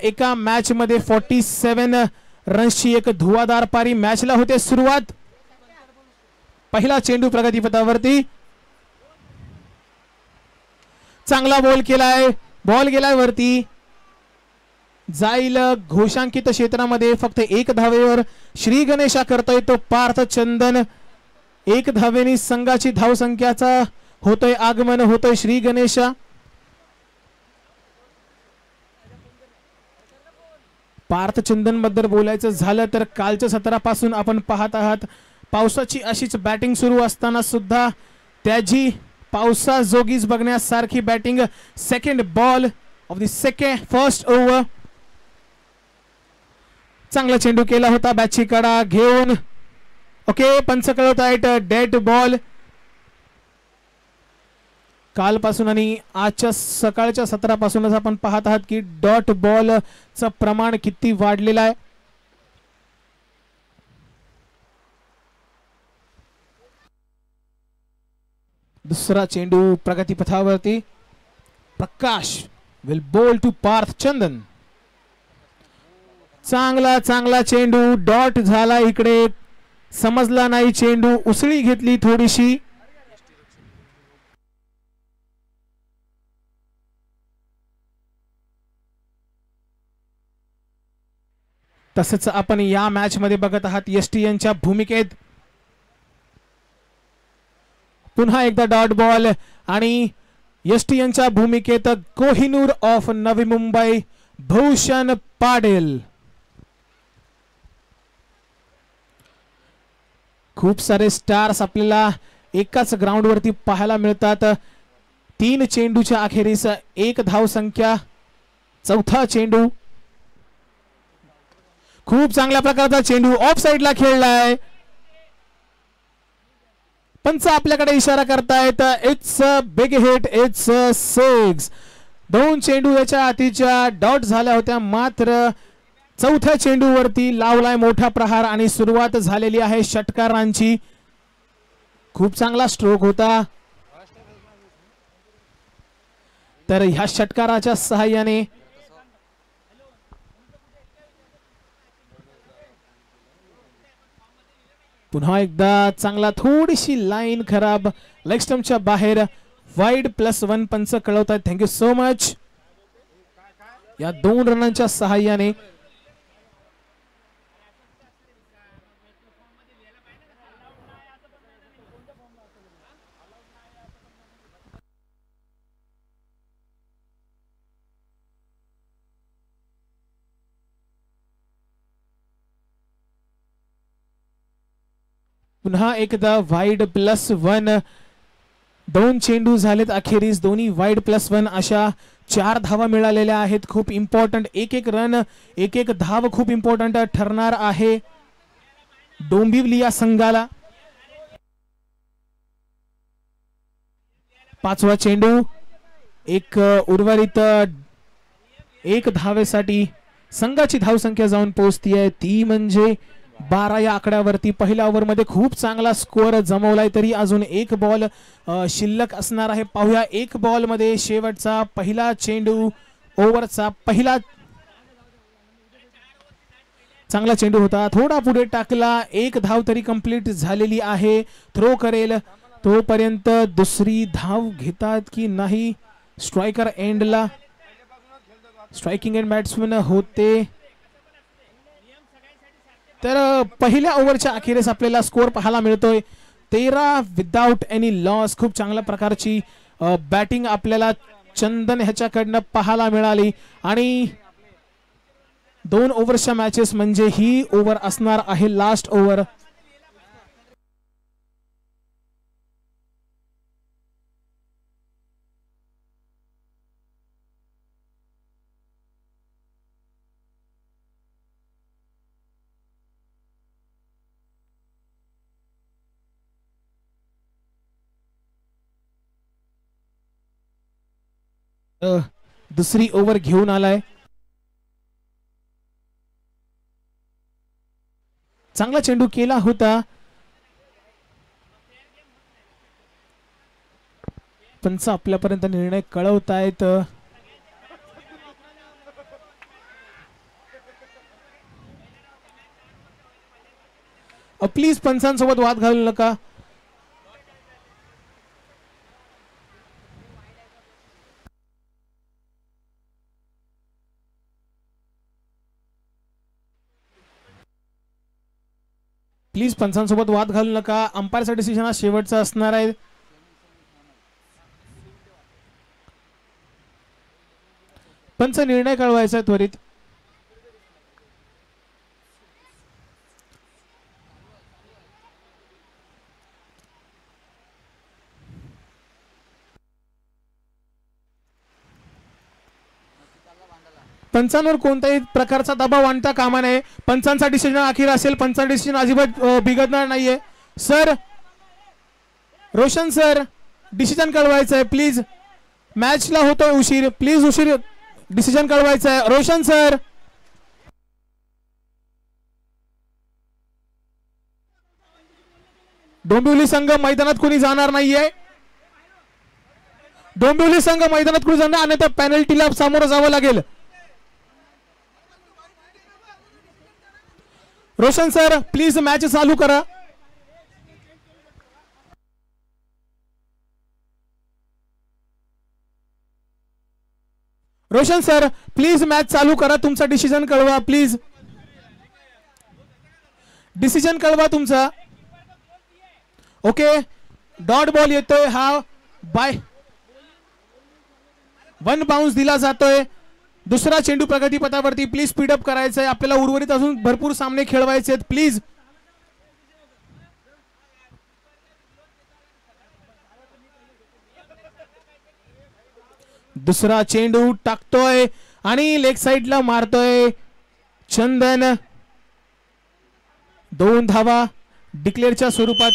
एका मॅच मध्ये 47 रन्सची एक धुवाधार पारी मॅचला होते सुरुवात. पहिला चेंडू प्रगतीपथावरती, चांगला बॉल केलाय, बॉल गेलाय वरती, जाईल घोषांकित क्षेत्रामध्ये. फक्त एक धावेवर श्री गणेशा करतोय तो पार्थ चंदन. एक धावेनी संघाची धावसंख्याचा होतोय आगमन, होतोय श्री गणेशा. पार्थ चंदन बद्दल बोलायचं झालं तर कालच्या सत्रापासून आपण पाहत आहात पावसाची अशीच बॅटिंग सुरू असताना सुद्धा त्याची पावसाजोगीच बघण्यासारखी batting. Second ball of the first over. चांगला चेंडू केला होता बॅटची कडा घेऊन. ओके, पंच कळवत आहेत डेड बॉल. कालपासून आणि आजच्या सकाळच्या सत्रापासूनच आपण पाहत आहात की डॉट बॉलचं प्रमाण किती वाढलेलं आहे. दुसरा चेंडू प्रगतीपथावरती. प्रकाश विल बॉल टू पार्थ चंदन. चांगला चेंडू डॉट झाला, इकडे समजला नाही चेंडू, उसळी घेतली थोडीशी. तसंच आपण या मॅच मध्ये बघत आहात एसटीएनच्या भूमिकेत. पुन्हा एकदा डॉट बॉल आणि एसटीएनच्या भूमिकेत कोहिनूर ऑफ नवी मुंबई भूषण पाटील. खूप सारे स्टार्स आपल्याला एकाच ग्राउंड वरती पाहायला मिळतात. 3 चेंडूच्या अखेरीस 1 धाव संख्या. चौथा चेंडू, खूप चांगल्या प्रकारचा चेंडू ऑफ साइडला खेळलाय. पंच आपल्याकडे इशारा करतायत it's a big hit, it's a 6. 2 चेंडू याच्या आधीच्या डॉट झाल्या होत्या, मात्र चौथ्या चेंडूवरती लावलाय मोठा प्रहार आणि सुरुवात झालेली आहे षटकारांची. खूप चांगला स्ट्रोक होता. तर ह्या षटकाराच्या सहाय्याने पुन्हा एकदा चांगला, थोडीशी लाईन खराब, लेग स्टंपच्या बाहेर, वाईड +1 पंच कळवतात. Thank you so much. या 2 रनांच्या सहाय्याने पुन्हा एकदा वाईड +1. 2 चेंडू झालेत अखेरीस, दोन्ही वाईड +1. अशा 4 धावा मिळालेल्या आहेत. खूप इम्पॉर्टंट, एक रन, एक धाव खूप इम्पॉर्टंट ठरणार आहे डोंबिवली या संघाला. 5वा चेंडू, एक उर्वरित 1 धावेसाठी संघाची धावसंख्या जाऊन पोहोचतीये, ती म्हणजे 12 या आकड्यावरती. पहिल्या ओव्हर मध्ये खूप चांगला स्कोअर जमवलाय, तरी अजून 1 बॉल शिल्लक असणार आहे. पाहूया 1 बॉल मध्ये शेवटचा पहिला चेंडू, ओव्हरचा पहिला चांगला चेंडू होता, थोडा पुढे टाकला. 1 धाव तरी कंप्लीट झालेली आहे. थ्रो करेल तोपर्यंत दुसरी धाव घेतात की नाही. स्ट्रायकर एंडला, स्ट्रायकिंग एंड बॅट्समन होते. तर पहिल्या ओव्हरच्या अखेरीस आपल्याला स्कोअर पाहायला मिळतोय 13 विदाउट एनी लॉस. खूप चांगल्या प्रकारची बॅटिंग आपल्याला चंदन ह्याच्याकडनं पाहायला मिळाली आणि 2 ओव्हरच्या मॅचेस म्हणजे ही ओव्हर असणार आहे लास्ट ओव्हर. दुसरी ओव्हर घेऊन आलाय. चांगला चेंडू केला होता, पंच आपल्यापर्यंत निर्णय कळवतायत. प्लीज पंचांसोबत वाद घालू नका. प्लीज पंचांसोबत वाद घालू नका. अंपायरचा डिसिजन हा शेवटचा असणार आहे. पंच निर्णय कळवायचा त्वरित. पंचांवर कोणत्याही प्रकारचा दबाव आणता कामा नये. पंचांचा डिसिजन अखेर असेल. पंचांचा डिसिजन अजिबात बिघडणार नाहीये. सर, रोशन सर, डिसिजन कळवायचं आहे प्लीज. मॅचला होतोय उशीर, प्लीज उशीर डिसिजन कळवायचं आहे. रोशन सर. डोंबिवली संघ मैदानात कोणी जाणार नाहीये. डोंबिवली संघ मैदानात कोणी जाणार आणि त्या पेनल्टीला सामोरं जावं लागेल. रोशन सर, प्लीज मॅच चालू करा. रोशन सर, प्लीज मॅच चालू करा. तुमचा डिसिजन कळवा प्लीज. डिसिजन कळवा तुमचा. ओके, डॉट बॉल येतोय हा बाय 1 बाउन्स दिला जातोय. दुसरा चेंडू प्रगतीपथावरती. प्लीज स्पीडअप करायचंय. आपल्याला उर्वरित अजून भरपूर सामने खेळवायचे आहेत प्लीज. दुसरा चेंडू टाकतोय आणि लेग साइडला मारतोय चंदन. 2 धावा डिक्लेअरच्या स्वरूपात.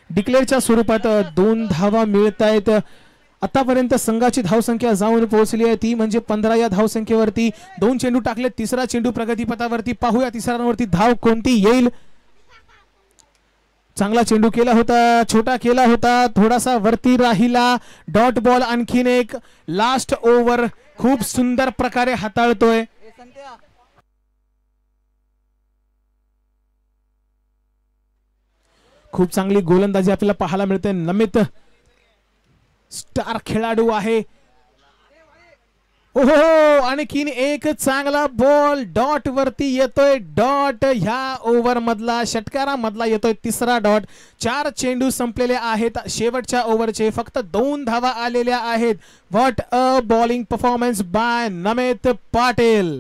डिक्लेअरच्या स्वरूपात 2 धावा मिळत आहेत. आतापर्यंत संघाची धावसंख्या जाऊन पोहोचली आहे ती म्हणजे 15 या धावसंख्येवरती. 2 चेंडू टाकले. तिसरा चेंडू प्रगतीपथावरती. पाहूया तिसऱ्या रनवरती धाव कोणती येईल. चांगला चेंडू केला होता, छोटा केला होता, थोडासा वरती राहिला. डॉट बॉल आणखीन एक. लास्ट ओव्हर खूप सुंदर प्रकारे हाताळतोय. खूप चांगली गोलंदाजी आपल्याला पाहायला मिळते. नमित स्टार खेळाडू आहे. ओहो, आणखीन एक चांगला बॉल डॉट वरती येतोय. डॉट ह्या ओव्हर मधला षटकारा मधला येतोय तिसरा डॉट. 4 चेंडू संपलेले आहेत शेवटच्या ओव्हरचे. फक्त 2 धावा आलेल्या आहेत. What a bowling performance by Namit Patil.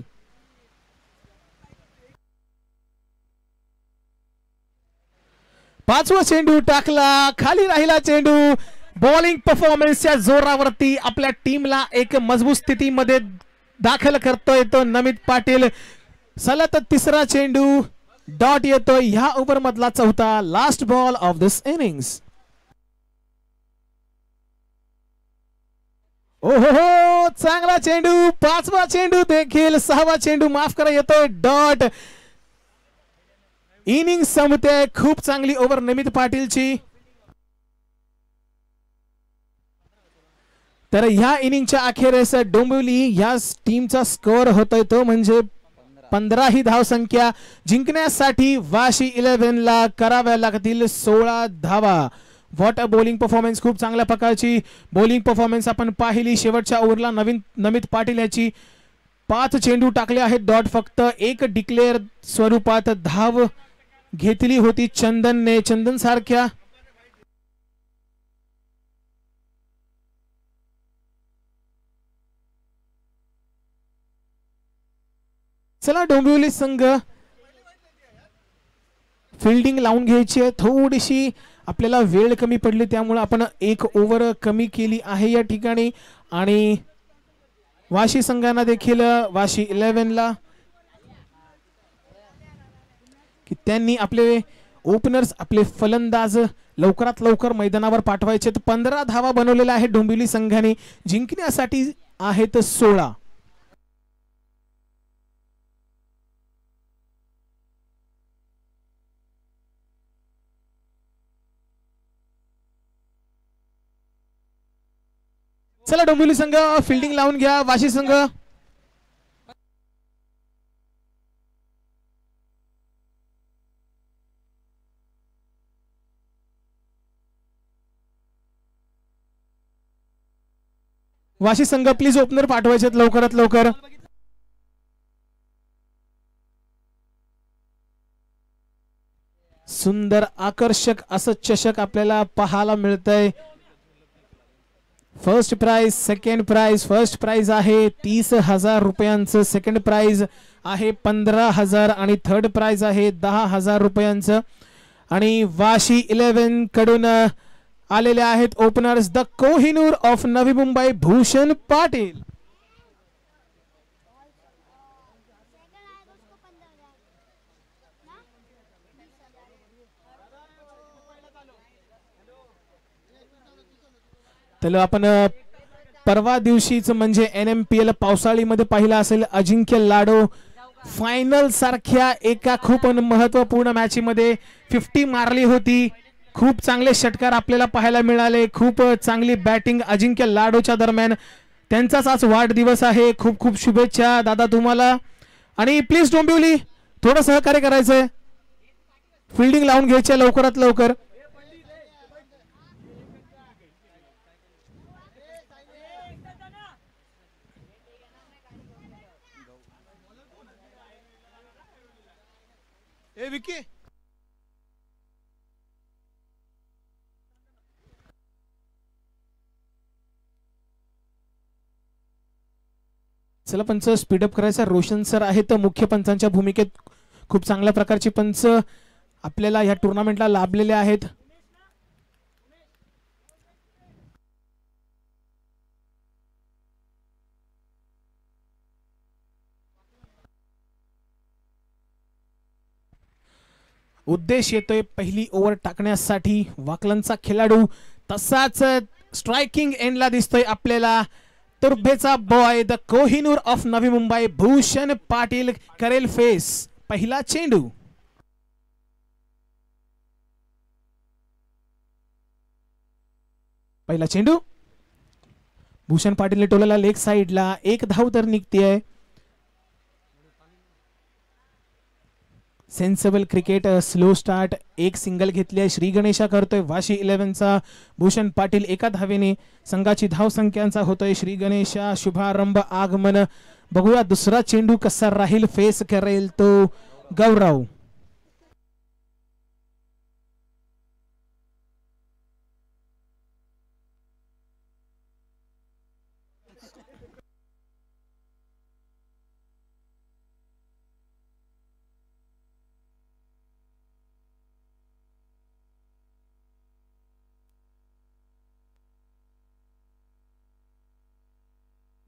पाचवा चेंडू टाकला, खाली राहिला चेंडू. बॉलिंग परफॉर्मन्सच्या जोरावरती आपल्या टीमला एक मजबूत स्थितीमध्ये दाखल करतोय तो नमित पाटील. सलग तिसरा चेंडू डॉट येतोय ह्या ओव्हर मधला चौथा. Last ball of this innings. ओहो, चांगला चेंडू. 5वा चेंडू देखील 6वा चेंडू माफ करा येतोय डॉट. इनिंग संपते. खूप चांगली ओव्हर नमित पाटीलची. तर ह्या इनिंगच्या अखेरीस डोंबिवली या टीमचा स्कोअर होतोय तो म्हणजे 15 ही धावसंख्या. जिंकण्यासाठी वाशी 11 ला कराव्या लागतील 16 धावा. What a bowling performance. खूप चांगल्या प्रकारची बॉलिंग परफॉर्मन्स आपण पाहिली. शेवटच्या ओव्हरला नमित पाटील याची 5 चेंडू टाकले आहेत डॉट. फक्त 1 डिक्लेअर स्वरूपात धाव घेतली होती चंदनने. चंदन सारख्या चला डोंबिवली संघ फिल्डिंग लावून घ्यायची आहे. थोडीशी आपल्याला वेळ कमी पडली त्यामुळे आपण 1 ओव्हर कमी केली आहे या ठिकाणी. आणि वाशी संघांना देखील वाशी 11 ला की त्यांनी आपले ओपनर्स आपले फलंदाज लवकरात लवकर मैदानावर पाठवायचे. 15 धावा बनवलेल्या आहेत डोंबिवली संघाने. जिंकण्यासाठी आहेत 16. चला डोंबिवली संघ फिल्डिंग लावून घ्या. वाशी संघ वाशी संघ प्लीज ओपनर पाठवायचे लवकरात लवकर. सुंदर आकर्षक असं चषक आपल्याला पाहायला मिळतंय. First prize, second prize. First prize आहे 30,000 रुपयांचं, सेकंड प्राइज आहे 15,000 आणि थर्ड प्राइज आहे 10,000 रुपयांचं. आणि वाशी 11 कडून आलेले आहेत openers the Kohinoor of Navi Mumbai Bhushan Patil. तर आपण परवा दिवशीच म्हणजे NMPL पावसाळीमध्ये पाहिला असेल अजिंक्य लाडो फायनल सारख्या एका खूप महत्वपूर्ण मॅच मध्ये 50 मारली होती. खूप चांगले षटकार आपल्याला पाहायला मिळाले. खूप चांगली बॅटिंग अजिंक्य लाडोच्या दरम्यान. त्यांचाच आज वाढदिवस आहे. खूप खूप शुभेच्छा दादा तुम्हाला. आणि प्लीज डोंबिवली थोडं सहकार्य करायचंय, फिल्डिंग लावून घ्यायची लवकरात लवकर. ए विकी चला पंच स्पीडअप करायचा. रोशन सर आहेत मुख्य पंचांच्या भूमिकेत. खूप चांगल्या प्रकारचे पंच आपल्याला या टुर्नामेंटला लाभलेले आहेत. उद्देश येतोय पहिली ओव्हर टाकण्यासाठी. वाकलनचा खेळाडू तसाच स्ट्रायकिंग एंडला दिसतोय आपल्याला. तुर्भेचा boy the Kohinoor of Navi Mumbai Bhushan Patil करेल फेस. पहिला चेंडू. पहिला चेंडू भूषण पाटीलने टोलला लेग साइडला. एक धाव तर निघतीये. Sensible cricket slow start. एक सिंगल घेतली आहे. श्री गणेशा करतोय वाशी 11चा. भूषण पाटील एका धावेने. संघाची धाव संख्यांचा होतोय श्री गणेशा. शुभारंभ आगमन. बघूया दुसरा चेंडू कसा राहील. फेस करेल तो गौरव.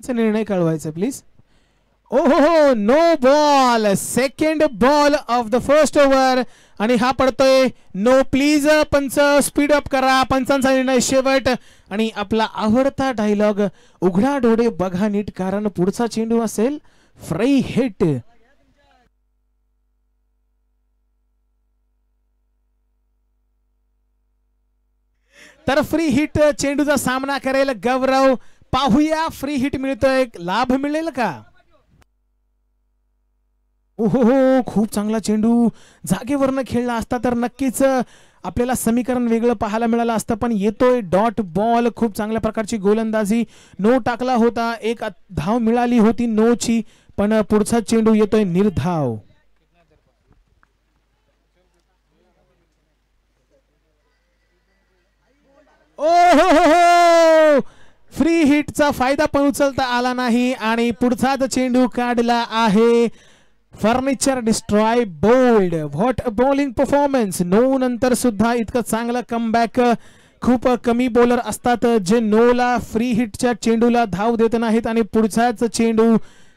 निर्णय कळवायचा प्लीज. ओ हो no ball. Second ball of the first over आणि हा पडतोय नो. प्लीज पंच स्पीड अप करा. पंचांचा निर्णय शेवट. आणि आपला आवडता डायलॉग उघडा डोळे बघा नीट कारण पुढचा चेंडू असेल फ्री हिट. तर फ्री हिट चेंडूचा सामना करेल गौरव. पाहूया फ्री हिट मिळतोय, लाभ मिळेल का. ओहो खूप चांगला चेंडू. जागेवरनं खेळला असता तर नक्कीच आपल्याला समीकरण वेगळं पाहायला मिळालं असतं. पण येतोय डॉट बॉल. खूप चांगल्या प्रकारची गोलंदाजी. नो टाकला होता. एक धाव मिळाली होती नो ची. पण पुढचा चेंडू येतोय निर्धाव. ओहो फ्री हिटचा फायदा पण उचलता आला नाही आणि पुढचाच चेंडू काढला आहे. Furniture destroy bowled. What a bowling performance. No नंतर सुद्धा इतकं चांगलं कमबॅक. खूप कमी बॉलर असतात जे नोला फ्री हिटच्या चेंडूला धाव देत नाहीत आणि पुढचाच चेंडू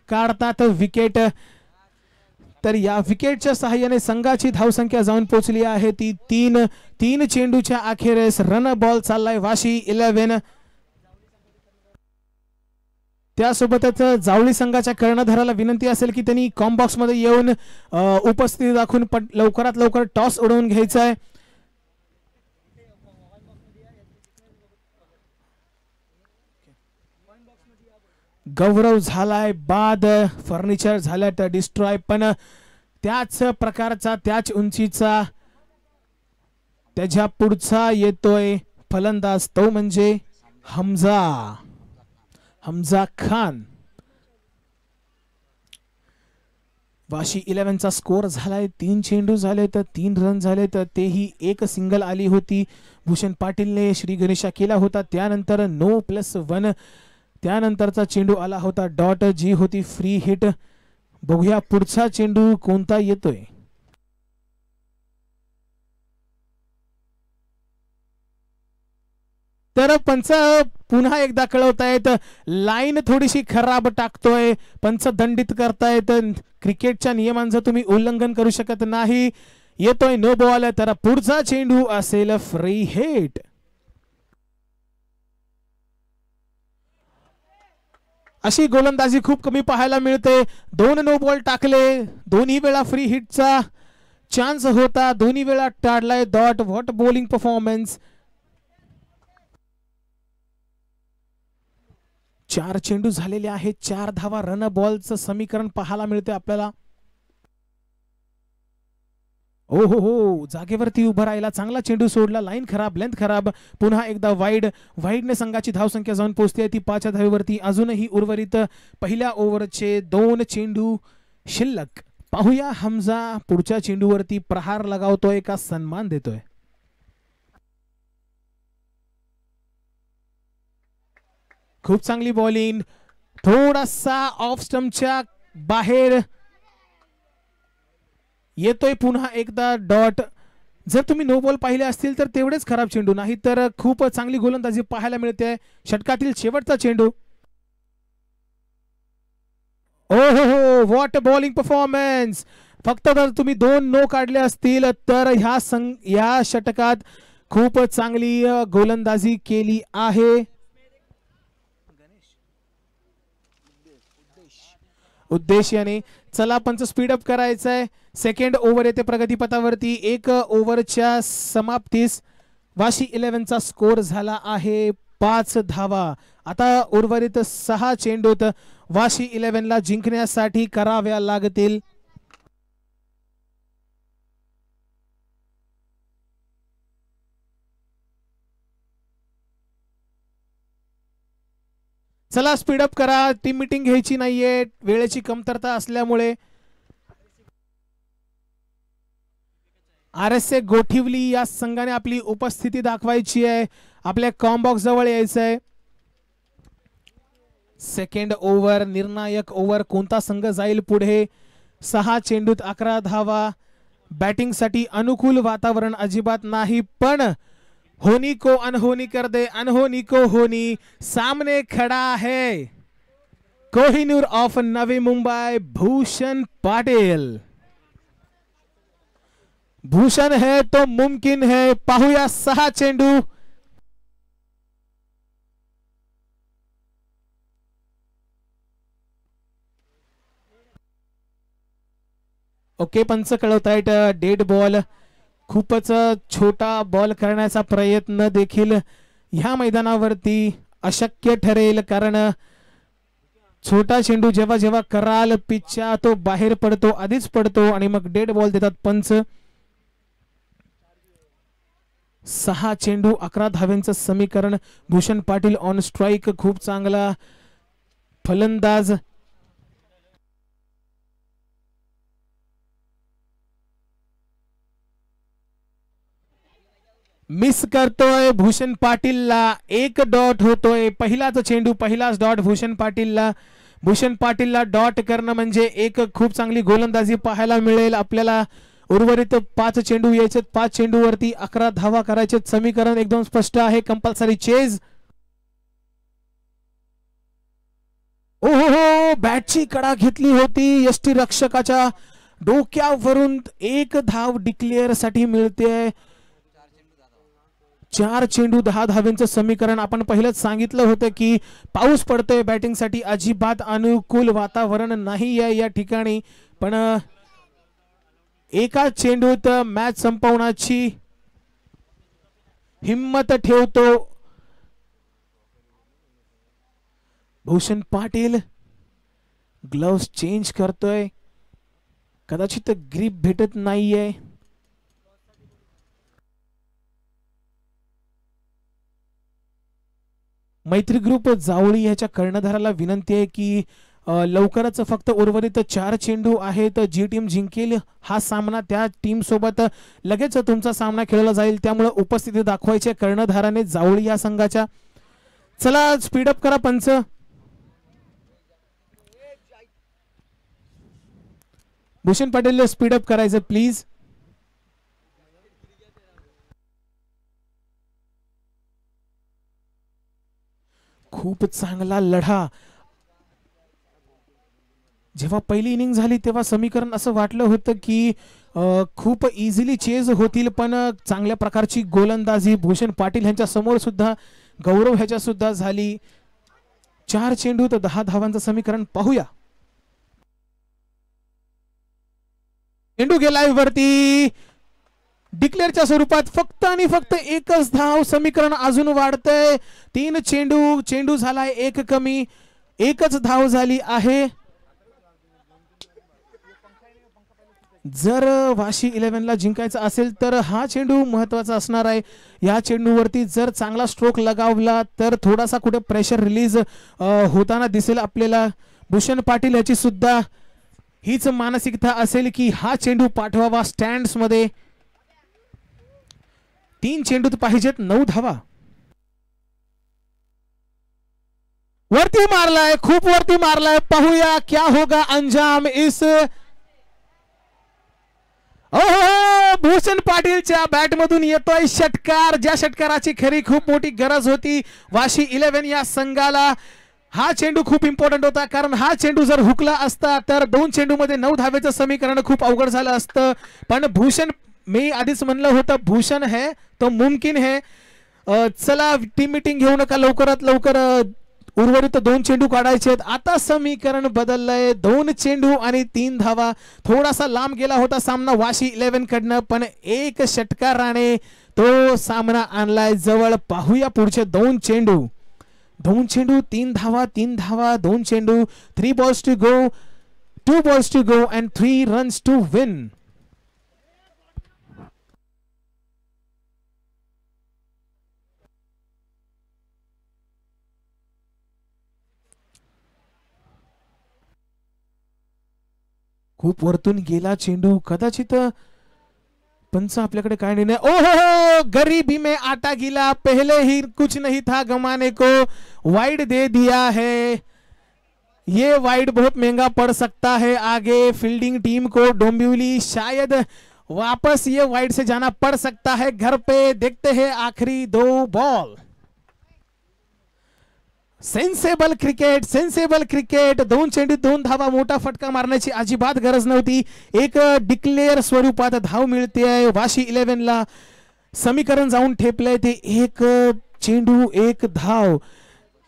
काढतात विकेट. तर या विकेटच्या सहाय्याने संघाची धावसंख्या जाऊन पोहोचली आहे ती 3 चेंडूच्या अखेरीस रन बॉल चाललाय वाशी 11. त्यासोबतच जावळी संघाच्या कर्णधाराला विनंती असेल की त्यांनी कॉम बॉक्स मध्ये येऊन उपस्थिती दाखवून लवकरात लवकर टॉस उडवून घ्यायचा आहे. गौरव झालाय बाद. फर्निचर झाल्यात डिस्ट्रॉय. पण त्याच प्रकारचा त्याच उंचीचा त्याच्या पुढचा येतोय फलंदाज तो म्हणजे हमजा. हमजा खान. वाशी 11चा स्कोर झालाय. 3 चेंडू झाले तर 3 रन झाले तर तेही एक सिंगल आली होती. भूषण पाटीलने श्री गणेशा केला होता. त्यानंतर नो +1. त्यानंतरचा चेंडू आला होता डॉट, जी होती फ्री हिट. बघूया पुढचा चेंडू कोणता येतोय. तर पंच पुन्हा एकदा कळवतायत लाईन थोडीशी खराब टाकतोय. पंच दंडित करतायत. क्रिकेटच्या नियमांचं तुम्ही उल्लंघन करू शकत नाही. येतोय नो बॉल. तर पुढचा चेंडू असेल फ्री हिट. अशी गोलंदाजी खूप कमी पाहायला मिळते. 2 नो बॉल टाकले. दोन्ही वेळा फ्री हिटचा चान्स होता. दोन्ही वेळा टाळलाय डॉट. What bowling performance. 4 चेंडू झालेले आहेत. 4 धावा. रन बॉलचं समीकरण पाहायला मिळते आपल्याला. ओ हो जागेवरती उभं राहिला. चांगला चेंडू सोडला. लाईन खराब, लेंथ खराब. पुन्हा एकदा वाईडने संघाची धावसंख्या जाऊन पोहोचते ती 5 धावेवरती. अजूनही उर्वरित पहिल्या ओव्हरचे 2 चेंडू शिल्लक. पाहूया हमजा पुढच्या चेंडूवरती प्रहार लगावतोय का सन्मान देतोय. खूप चांगली बॉलिंग. थोडासा ऑफ स्टंपच्या बाहेर येतोय पुन्हा एकदा डॉट. जर तुम्ही नो बॉल पाहिले असतील तर तेवढेच खराब चेंडू नाही तर खूप चांगली गोलंदाजी पाहायला मिळते. षटकातील शेवटचा चेंडू. ओ हो व्हॉट बॉलिंग परफॉर्मन्स. फक्त जर तुम्ही 2 नो काढले असतील तर ह्या षटकात खूप चांगली गोलंदाजी केली आहे. उद्देश याने चला पंच स्पीडअप करायचंय. सेकंड ओव्हर येते प्रगतीपथावरती. 1 ओव्हरच्या समाप्तीस वाशी 11चा स्कोर झाला आहे 5 धावा. आता उर्वरित 6 चेंडूत वाशी 11ला जिंकण्यासाठी कराव्या लागतील. चला स्पीडअप करा. टीम मीटिंग घ्यायची नाहीये वेळेची कमतरता असल्यामुळे. RSA गोठिवली या संघाने आपली उपस्थिती दाखवायची आहे. आपल्या कॉम्बॉक्स जवळ यायचंय. सेकंड ओव्हर निर्णायक ओव्हर. कोणता संघ जाईल पुढे. 6 चेंडूत 11 धावा. बॅटिंग साठी अनुकूल वातावरण अजिबात नाही. पण होनी को अनहोनी कर दे, अनहोनी को होनी. सामने खड़ा है कोहिनूर ऑफ नवी मुंबई भूषण पाटील. भूषण है तो मुमकिन है. पाहूया 6 चेंडू. ओके पंच कळवतायत डेड बॉल. खूपच छोटा बॉल करण्याचा प्रयत्न देखील ह्या मैदानावरती अशक्य ठरेल. कारण छोटा चेंडू जेव्हा जेव्हा कराल पिचच्या तो बाहेर पडतो, आधीच पडतो आणि मग डेड बॉल देतात पंच. 6 चेंडू 11 धाव्यांचं समीकरण. Bhushan Patil on strike. खूप चांगला फलंदाज. मिस करतोय भूषण पाटीलला. 1 डॉट होतोय. पहिलाच चेंडू पहिलाच डॉट भूषण पाटीलला. भूषण पाटीलला डॉट करणं म्हणजे एक खूप चांगली गोलंदाजी पाहायला मिळेल आपल्याला. उर्वरित 5 चेंडू यायचे. 5 चेंडूवरती 11 धावा करायचे. समीकरण एकदम स्पष्ट आहे. Compulsory chase. ओहो बॅटची कडा घेतली होती. यष्टी रक्षकाच्या डोक्यावरून 1 धाव डिक्लेअर साठी मिळते. 4 चेंडू 10 धाव्यांचं समीकरण. आपण पहिलेच सांगितलं होतं की पाऊस पडतोय बॅटिंग साठी. अजिबात अनुकूल वातावरण नाही आहे या ठिकाणी. पण एका चेंडूत मॅच संपवण्याची हिम्मत ठेवतो भूषण पाटील. ग्लोव्स चेंज करतोय. कदाचित ग्रीप भेटत नाहीये. मैत्री ग्रुप जावळी ह्याच्या कर्णधाराला विनंती आहे की लवकरच फक्त उर्वरित 4 चेंडू आहेत. जी टीम जिंकेल हा सामना त्या टीम सोबत लगेच तुमचा सामना खेळला जाईल. त्यामुळे उपस्थिती दाखवायची कर्णधाराने जावळी या संघाच्या. चला स्पीडअप करा पंच. भूषण पाटील स्पीडअप करायचं प्लीज. खूप चांगला लढा. जेव्हा पहिली इनिंग झाली तेव्हा समीकरण असं वाटलं होतं की खूप इझिली चेज होतील, पण चांगल्या प्रकारची गोलंदाजी भूषण पाटील यांच्या समोर सुद्धा गौरव ह्याच्या सुद्धा झाली. 4 चेंडू तर 10 धावांचं समीकरण पाहूया. चेंडू गेलाय वरती. डिक्लेअरच्या स्वरूपात फक्त आणि फक्त एकच धाव. समीकरण अजून वाढतंय. 3 चेंडू. चेंडू झालाय 1 कमी. एकच धाव झाली आहे. जर वाशी 11 ला जिंकायचं असेल तर हा चेंडू महत्वाचा असणार आहे. या चेंडूवरती जर चांगला स्ट्रोक लगावला तर थोडासा कुठे प्रेशर रिलीज होताना दिसेल आपल्याला. भूषण पाटील याची सुद्धा हीच मानसिकता असेल की हा चेंडू पाठवावा स्टँड्स मध्ये. 3 चेंडूत पाहिजेत 9 धावा. वरती मारलाय, खूप वरती मारलाय. पाहूया क्या होगा अंजाम इस. भूषण पाटीलच्या बॅट मधून येतोय षटकार. ज्या षटकाराची खरी खूप मोठी गरज होती वाशी 11 या संघाला. हा चेंडू खूप इम्पॉर्टंट होता, कारण हा चेंडू जर हुकला असता तर 2 चेंडू मध्ये 9 धावेचं समीकरण खूप अवघड झालं असतं. पण भूषण, मी आधीच म्हणलं होतं भूषण है तो मुमकिन है. चला टीम मीटिंग घेऊ नका, लवकरात लवकर उर्वरित 2 चेंडू काढायचे आहेत. आता समीकरण बदललंय. 2 चेंडू आणि 3 धावा. थोडासा लांब गेला होता सामना वाशी 11 कडनं, पण एक षटकाराने तो सामना आणलाय जवळ. पाहूया पुढचे 2 चेंडू. 2 चेंडू 3 धावा. 3 धावा 2 चेंडू. 3 balls to go, 2 balls to go and 3 runs to win. खूप वरतून गेला चेंडू. कदाचित पंच आपल्याकडे काय निर्णय. ओहो, गरीबी में आटा गिला. पहले ही कुछ नहीं था गमाने को, वाइड दे दिया है. ये वाइड बहुत महंगा पड़ सकता है आगे फील्डिंग टीम को. डोंबिवली शायद वापस ये वाइड से जाना पड़ सकता है घर पे. देखते हैं आखिरी 2 ball. Sensible cricket, sensible cricket. 2 चेंडू 2 धावा. मोठा फटका मारण्याची अजिबात गरज नव्हती. एक डिक्लेअर स्वरूपात धाव मिळते वाशी 11 ला. समीकरण जाऊन ठेपलंय ते 1 चेंडू 1 धाव.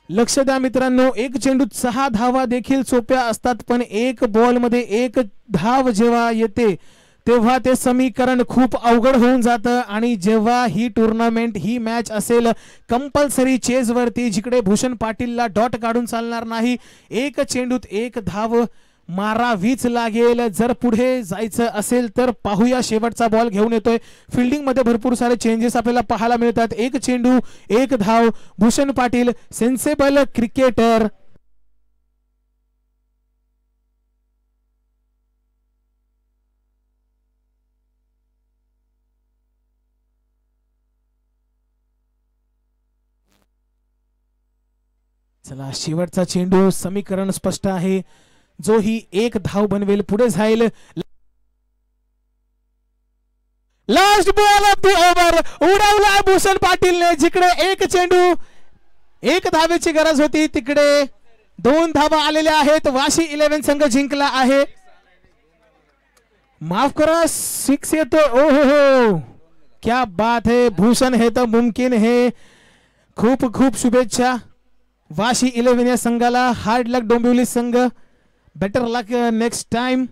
लक्ष द्या मित्रांनो, 1 चेंडूत 6 धावा देखील सोप्या असतात, पण 1 बॉल मध्ये 1 धाव जेव्हा येते तेव्हा ते समीकरण खूप अवघड होऊन जातं. आणि जेव्हा ही टुर्नामेंट, ही मॅच असेल कंपल्सरी चेज वरती, जिकडे भूषण पाटीलला डॉट काढून चालणार नाही. 1 चेंडूत 1 धाव मारावीच लागेल जर पुढे जायचं असेल तर. पाहूया शेवटचा बॉल घेऊन येतोय. फिल्डिंग मध्ये भरपूर सारे चेंजेस आपल्याला पाहायला मिळतात. 1 चेंडू 1 धाव. Bhushan Patil sensible cricketer. चला शेवटचा चेंडू. समीकरण स्पष्ट आहे. जो ही 1 धाव बनवेल पुढे जाईल. Last ball of the over. उडवला भूषण पाटीलने. जिकडे 1 चेंडू 1 धावेची गरज होती तिकडे 2 धावा आलेल्या आहेत. वाशी 11 संघ जिंकला आहे. माफ करा 6 येतो. ओहो, क्या बात है. भूषण है तो मुमकिन है. खूप खूप शुभेच्छा वाशी 11 या संघाला. हार्ड लक डोंबिवली संघ. बेटर लक नेक्स्ट टाइम.